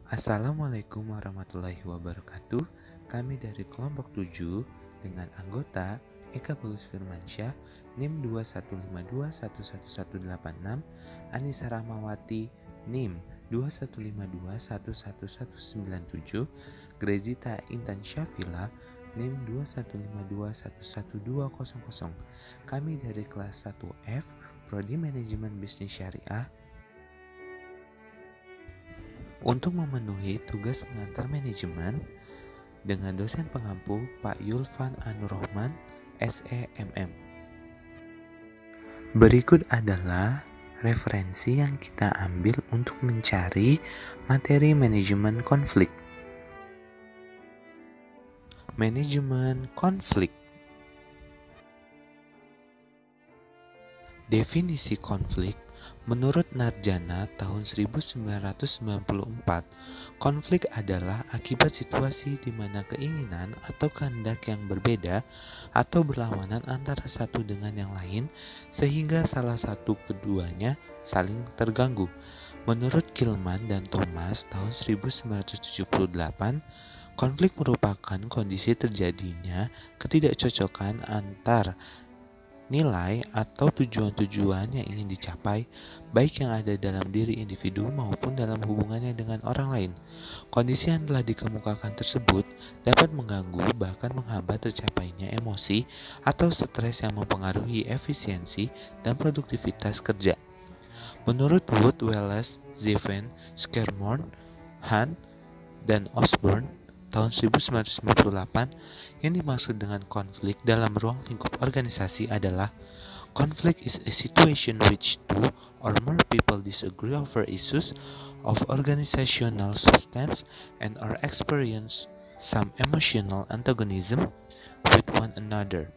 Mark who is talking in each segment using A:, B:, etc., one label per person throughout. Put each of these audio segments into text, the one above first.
A: Assalamualaikum warahmatullahi wabarakatuh. Kami dari kelompok 7 dengan anggota Eka Bagus Firmansyah, NIM 215211186, Anissa Rahmawati, NIM 215211197, Grezita Intan Syafila, NIM 215211200. Kami dari kelas 1F, Prodi Manajemen Bisnis Syariah. Untuk memenuhi tugas pengantar manajemen dengan dosen pengampu Pak Yulfan Anurrohman, SEMM. Berikut adalah referensi yang kita ambil untuk mencari materi manajemen konflik. Manajemen konflik. Definisi konflik menurut Narjana tahun 1994, konflik adalah akibat situasi di mana keinginan atau kehendak yang berbeda atau berlawanan antara satu dengan yang lain sehingga salah satu keduanya saling terganggu. Menurut Gilman dan Thomas tahun 1978, konflik merupakan kondisi terjadinya ketidakcocokan antar nilai atau tujuan-tujuan yang ingin dicapai, baik yang ada dalam diri individu maupun dalam hubungannya dengan orang lain. Kondisi yang telah dikemukakan tersebut dapat mengganggu bahkan menghambat tercapainya emosi atau stres yang mempengaruhi efisiensi dan produktivitas kerja. Menurut Wood, Wallace, Zevin, Scarmore, Hunt, dan Osborne tahun 1998, yang dimaksud dengan konflik dalam ruang lingkup organisasi adalah conflict is a situation which two or more people disagree over issues of organizational substance and or experience some emotional antagonism with one another.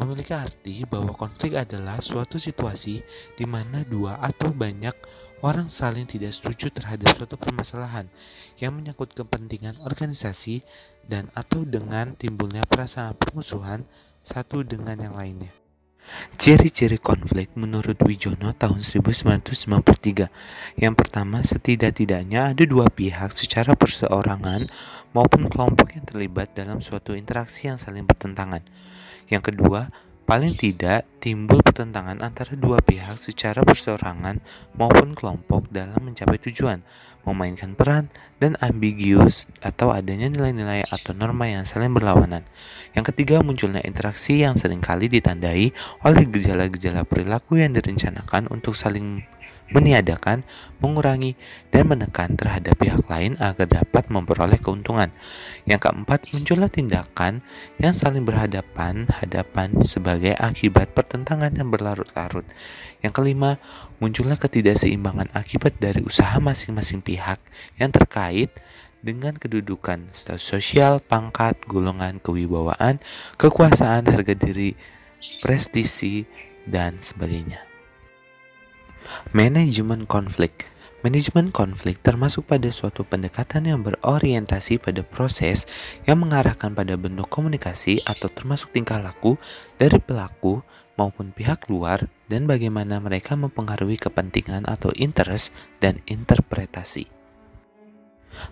A: Memiliki arti bahwa konflik adalah suatu situasi di mana dua atau banyak orang saling tidak setuju terhadap suatu permasalahan yang menyangkut kepentingan organisasi dan atau dengan timbulnya perasaan permusuhan satu dengan yang lainnya. Ciri-ciri konflik menurut Wijono tahun 1993. Yang pertama, setidak-tidaknya ada dua pihak secara perseorangan maupun kelompok yang terlibat dalam suatu interaksi yang saling bertentangan. Yang kedua, paling tidak timbul pertentangan antara dua pihak secara perseorangan maupun kelompok dalam mencapai tujuan, memainkan peran, dan ambigius atau adanya nilai-nilai atau norma yang saling berlawanan. Yang ketiga, munculnya interaksi yang seringkali ditandai oleh gejala-gejala perilaku yang direncanakan untuk saling meniadakan, mengurangi, dan menekan terhadap pihak lain agar dapat memperoleh keuntungan. Yang keempat, muncullah tindakan yang saling berhadapan-hadapan sebagai akibat pertentangan yang berlarut-larut. Yang kelima, muncullah ketidakseimbangan akibat dari usaha masing-masing pihak yang terkait dengan kedudukan, status sosial, pangkat, golongan, kewibawaan, kekuasaan, harga diri, prestisi, dan sebagainya. Manajemen konflik. Manajemen konflik termasuk pada suatu pendekatan yang berorientasi pada proses yang mengarahkan pada bentuk komunikasi atau termasuk tingkah laku dari pelaku maupun pihak luar dan bagaimana mereka mempengaruhi kepentingan atau interest dan interpretasi.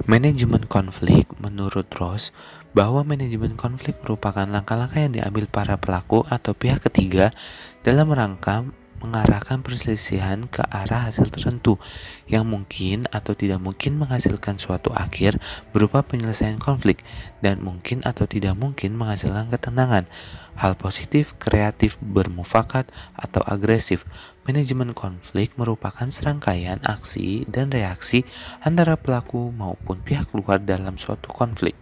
A: Manajemen konflik menurut Ross bahwa manajemen konflik merupakan langkah-langkah yang diambil para pelaku atau pihak ketiga dalam rangka mengarahkan perselisihan ke arah hasil tertentu yang mungkin atau tidak mungkin menghasilkan suatu akhir berupa penyelesaian konflik dan mungkin atau tidak mungkin menghasilkan ketenangan, hal positif, kreatif, bermufakat, atau agresif. Manajemen konflik merupakan serangkaian aksi dan reaksi antara pelaku maupun pihak luar dalam suatu konflik.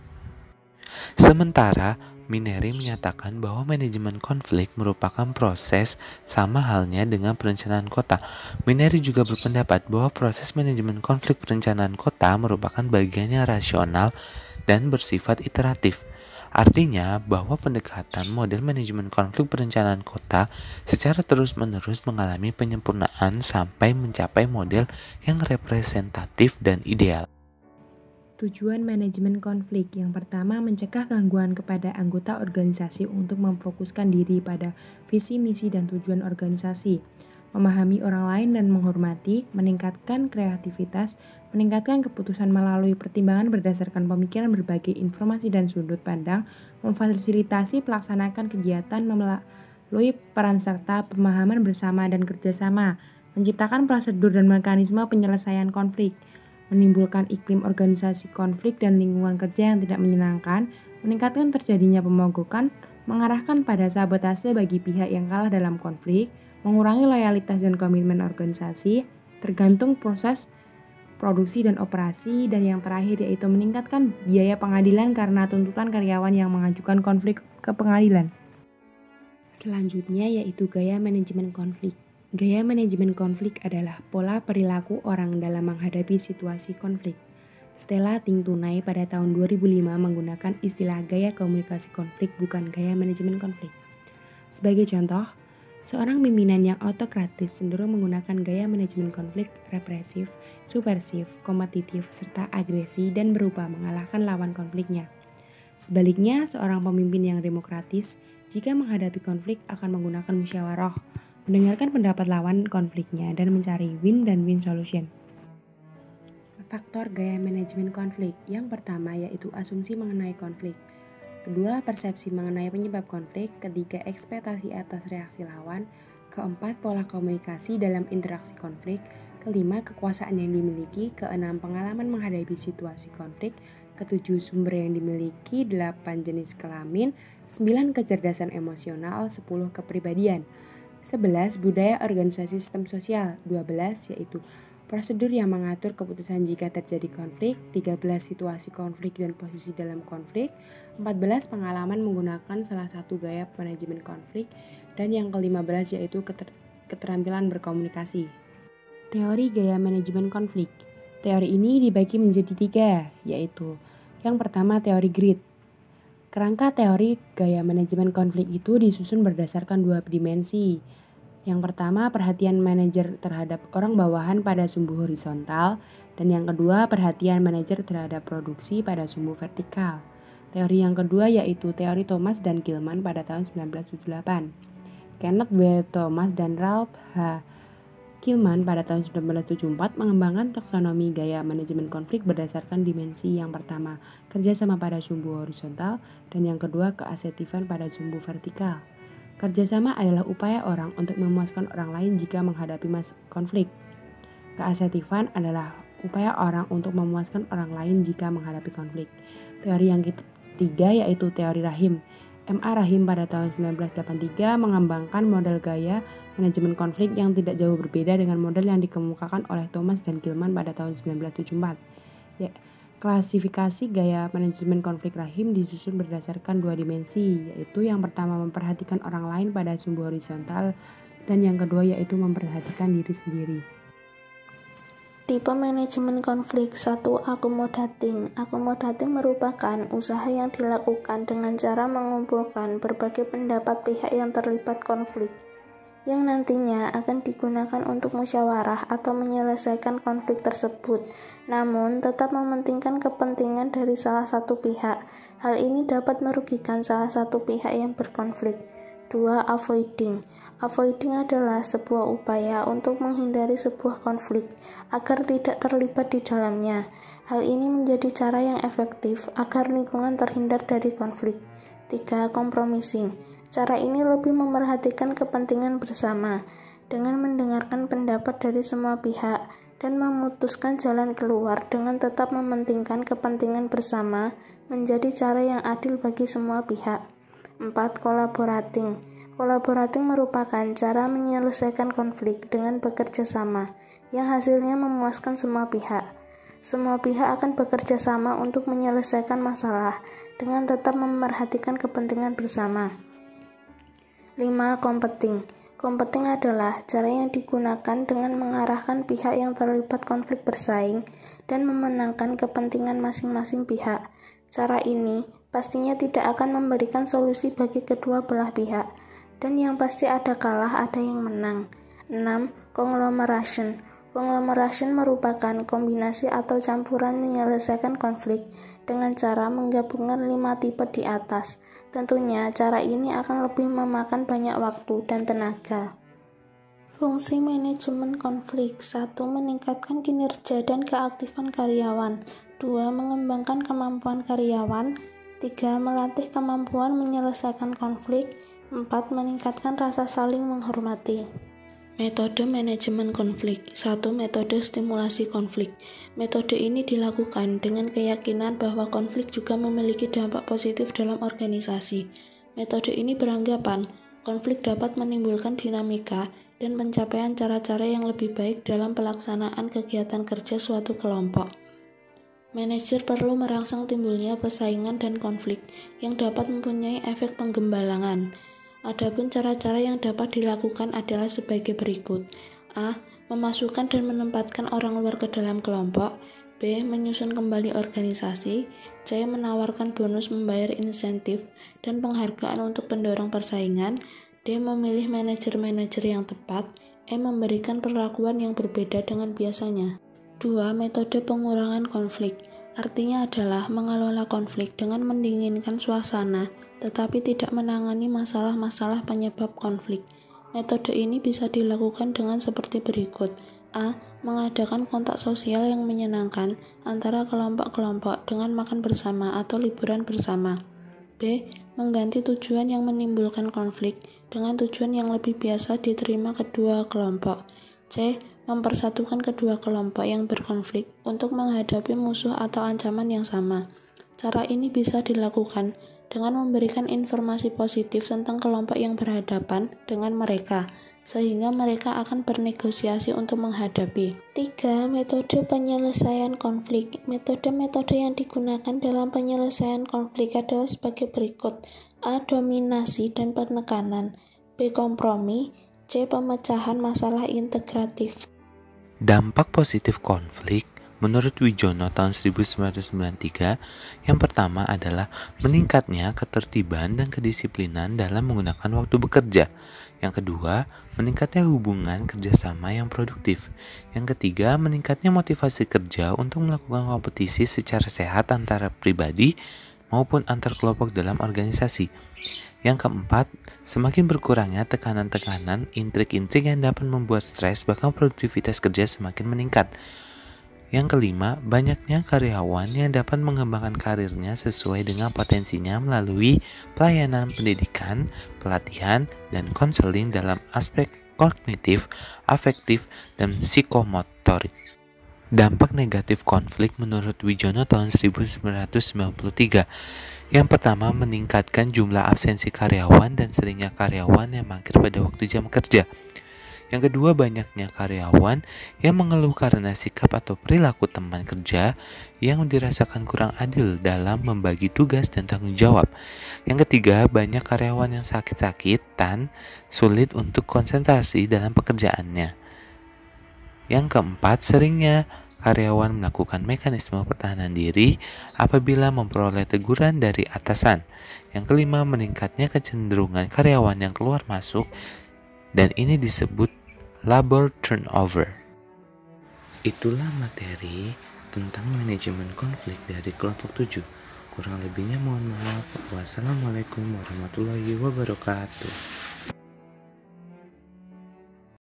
A: Sementara Mineri menyatakan bahwa manajemen konflik merupakan proses sama halnya dengan perencanaan kota. Mineri juga berpendapat bahwa proses manajemen konflik perencanaan kota merupakan bagian yang rasional dan bersifat iteratif. Artinya bahwa pendekatan model manajemen konflik perencanaan kota secara terus-menerus mengalami penyempurnaan sampai mencapai model yang representatif dan ideal.
B: Tujuan manajemen konflik yang pertama mencegah gangguan kepada anggota organisasi untuk memfokuskan diri pada visi, misi, dan tujuan organisasi. memahami orang lain dan menghormati, meningkatkan kreativitas, meningkatkan keputusan melalui pertimbangan berdasarkan pemikiran berbagai informasi dan sudut pandang, memfasilitasi pelaksanakan kegiatan melalui peran serta pemahaman bersama dan kerjasama, menciptakan prosedur dan mekanisme penyelesaian konflik, menimbulkan iklim organisasi konflik dan lingkungan kerja yang tidak menyenangkan, meningkatkan terjadinya pemogokan, mengarahkan pada sabotase bagi pihak yang kalah dalam konflik, mengurangi loyalitas dan komitmen organisasi, tergantung proses produksi dan operasi, dan yang terakhir yaitu meningkatkan biaya pengadilan karena tuntutan karyawan yang mengajukan konflik ke pengadilan. Selanjutnya yaitu gaya manajemen konflik. Gaya manajemen konflik adalah pola perilaku orang dalam menghadapi situasi konflik. Stella Tingtunai pada tahun 2005 menggunakan istilah gaya komunikasi konflik bukan gaya manajemen konflik. Sebagai contoh, seorang pimpinan yang autokratis cenderung menggunakan gaya manajemen konflik represif, subversif, kompetitif, serta agresi dan berupa mengalahkan lawan konfliknya. Sebaliknya, seorang pemimpin yang demokratis jika menghadapi konflik akan menggunakan musyawarah, mendengarkan pendapat lawan konfliknya dan mencari win dan win solution. Faktor gaya manajemen konflik. Yang pertama yaitu asumsi mengenai konflik. Kedua, persepsi mengenai penyebab konflik. Ketiga, ekspektasi atas reaksi lawan. Keempat, pola komunikasi dalam interaksi konflik. Kelima, kekuasaan yang dimiliki. Keenam, pengalaman menghadapi situasi konflik. Ketujuh, sumber yang dimiliki. 8, jenis kelamin. 9, kecerdasan emosional. 10, kepribadian. 11, budaya organisasi sistem sosial. 12, yaitu prosedur yang mengatur keputusan jika terjadi konflik. 13, situasi konflik dan posisi dalam konflik. 14, pengalaman menggunakan salah satu gaya manajemen konflik. Dan yang ke-15 yaitu keterampilan berkomunikasi. Teori gaya manajemen konflik. Teori ini dibagi menjadi 3, yaitu yang pertama teori grid. Kerangka teori gaya manajemen konflik itu disusun berdasarkan 2 dimensi. Yang pertama, perhatian manajer terhadap orang bawahan pada sumbu horizontal, dan yang kedua, perhatian manajer terhadap produksi pada sumbu vertikal. Teori yang kedua yaitu teori Thomas dan Gilman pada tahun 1978. Kenneth W. Thomas dan Ralph H. Gilman pada tahun 1974 mengembangkan taksonomi gaya manajemen konflik berdasarkan dimensi yang pertama, kerjasama pada sumbu horizontal, dan yang kedua, keasertifan pada sumbu vertikal. Kerjasama adalah upaya orang untuk memuaskan orang lain jika menghadapi konflik. Keasertifan adalah upaya orang untuk memuaskan orang lain jika menghadapi konflik. Teori yang ketiga yaitu teori Rahim. M.A. Rahim pada tahun 1983 mengembangkan model gaya manajemen konflik yang tidak jauh berbeda dengan model yang dikemukakan oleh Thomas dan Gilman pada tahun 1974. Klasifikasi gaya manajemen konflik Rahim disusun berdasarkan 2 dimensi, yaitu yang pertama memperhatikan orang lain pada sumbu horizontal, dan yang kedua yaitu memperhatikan diri sendiri.
C: Tipe manajemen konflik 1. Accommodating. Accommodating merupakan usaha yang dilakukan dengan cara mengumpulkan berbagai pendapat pihak yang terlibat konflik, yang nantinya akan digunakan untuk musyawarah atau menyelesaikan konflik tersebut, namun tetap mementingkan kepentingan dari salah satu pihak. Hal ini dapat merugikan salah satu pihak yang berkonflik. 2. Avoiding. Avoiding adalah sebuah upaya untuk menghindari sebuah konflik agar tidak terlibat di dalamnya. Hal ini menjadi cara yang efektif agar lingkungan terhindar dari konflik. 3. Compromising. Cara ini lebih memerhatikan kepentingan bersama dengan mendengarkan pendapat dari semua pihak dan memutuskan jalan keluar dengan tetap mementingkan kepentingan bersama menjadi cara yang adil bagi semua pihak. 4. Collaborating. Collaborating merupakan cara menyelesaikan konflik dengan bekerja sama yang hasilnya memuaskan semua pihak. Semua pihak akan bekerja sama untuk menyelesaikan masalah dengan tetap memerhatikan kepentingan bersama. 5. Competing. Competing adalah cara yang digunakan dengan mengarahkan pihak yang terlibat konflik bersaing dan memenangkan kepentingan masing-masing pihak. Cara ini pastinya tidak akan memberikan solusi bagi kedua belah pihak, dan yang pasti ada kalah ada yang menang. 6. Conglomeration. Conglomeration merupakan kombinasi atau campuran menyelesaikan konflik dengan cara menggabungkan 5 tipe di atas. Tentunya cara ini akan lebih memakan banyak waktu dan tenaga. Fungsi manajemen konflik. 1. Meningkatkan kinerja dan keaktifan karyawan. 2. Mengembangkan kemampuan karyawan. 3. Melatih kemampuan menyelesaikan konflik. 4. Meningkatkan rasa saling menghormati. Metode manajemen konflik. 1. Metode stimulasi konflik. Metode ini dilakukan dengan keyakinan bahwa konflik juga memiliki dampak positif dalam organisasi. Metode ini beranggapan konflik dapat menimbulkan dinamika dan pencapaian cara-cara yang lebih baik dalam pelaksanaan kegiatan kerja suatu kelompok. Manajer perlu merangsang timbulnya persaingan dan konflik yang dapat mempunyai efek penggembalangan. Adapun cara-cara yang dapat dilakukan adalah sebagai berikut. A. Memasukkan dan menempatkan orang luar ke dalam kelompok. B. Menyusun kembali organisasi. C. Menawarkan bonus, membayar insentif dan penghargaan untuk pendorong persaingan. D. Memilih manajer-manajer yang tepat. E. Memberikan perlakuan yang berbeda dengan biasanya. 2. Metode pengurangan konflik. Artinya adalah mengelola konflik dengan mendinginkan suasana, tetapi tidak menangani masalah-masalah penyebab konflik. Metode ini bisa dilakukan dengan seperti berikut. A. Mengadakan kontak sosial yang menyenangkan antara kelompok-kelompok dengan makan bersama atau liburan bersama. B. Mengganti tujuan yang menimbulkan konflik dengan tujuan yang lebih biasa diterima kedua kelompok. C. Mempersatukan kedua kelompok yang berkonflik untuk menghadapi musuh atau ancaman yang sama. Cara ini bisa dilakukan dengan memberikan informasi positif tentang kelompok yang berhadapan dengan mereka, sehingga mereka akan bernegosiasi untuk menghadapi. 3. Metode penyelesaian konflik. Metode-metode yang digunakan dalam penyelesaian konflik adalah sebagai berikut. A. Dominasi dan penekanan. B. Kompromi. C. Pemecahan masalah integratif.
A: Dampak positif konflik menurut Wijono tahun 1993, yang pertama adalah meningkatnya ketertiban dan kedisiplinan dalam menggunakan waktu bekerja. Yang kedua, meningkatnya hubungan kerjasama yang produktif. Yang ketiga, meningkatnya motivasi kerja untuk melakukan kompetisi secara sehat antara pribadi maupun antar kelompok dalam organisasi. Yang keempat, semakin berkurangnya tekanan-tekanan, intrik-intrik yang dapat membuat stres, bahkan produktivitas kerja semakin meningkat. Yang kelima, banyaknya karyawan yang dapat mengembangkan karirnya sesuai dengan potensinya melalui pelayanan pendidikan, pelatihan, dan konseling dalam aspek kognitif, afektif, dan psikomotorik. Dampak negatif konflik menurut Wijono tahun 1993. Yang pertama, meningkatkan jumlah absensi karyawan dan seringnya karyawan yang mangkir pada waktu jam kerja. Yang kedua, banyaknya karyawan yang mengeluh karena sikap atau perilaku teman kerja yang dirasakan kurang adil dalam membagi tugas dan tanggung jawab. Yang ketiga, banyak karyawan yang sakit-sakitan, sulit untuk konsentrasi dalam pekerjaannya. Yang keempat, seringnya karyawan melakukan mekanisme pertahanan diri apabila memperoleh teguran dari atasan. Yang kelima, meningkatnya kecenderungan karyawan yang keluar masuk, dan ini disebut labor turnover. Itulah materi tentang manajemen konflik dari kelompok 7. Kurang lebihnya mohon maaf. Wassalamualaikum warahmatullahi wabarakatuh.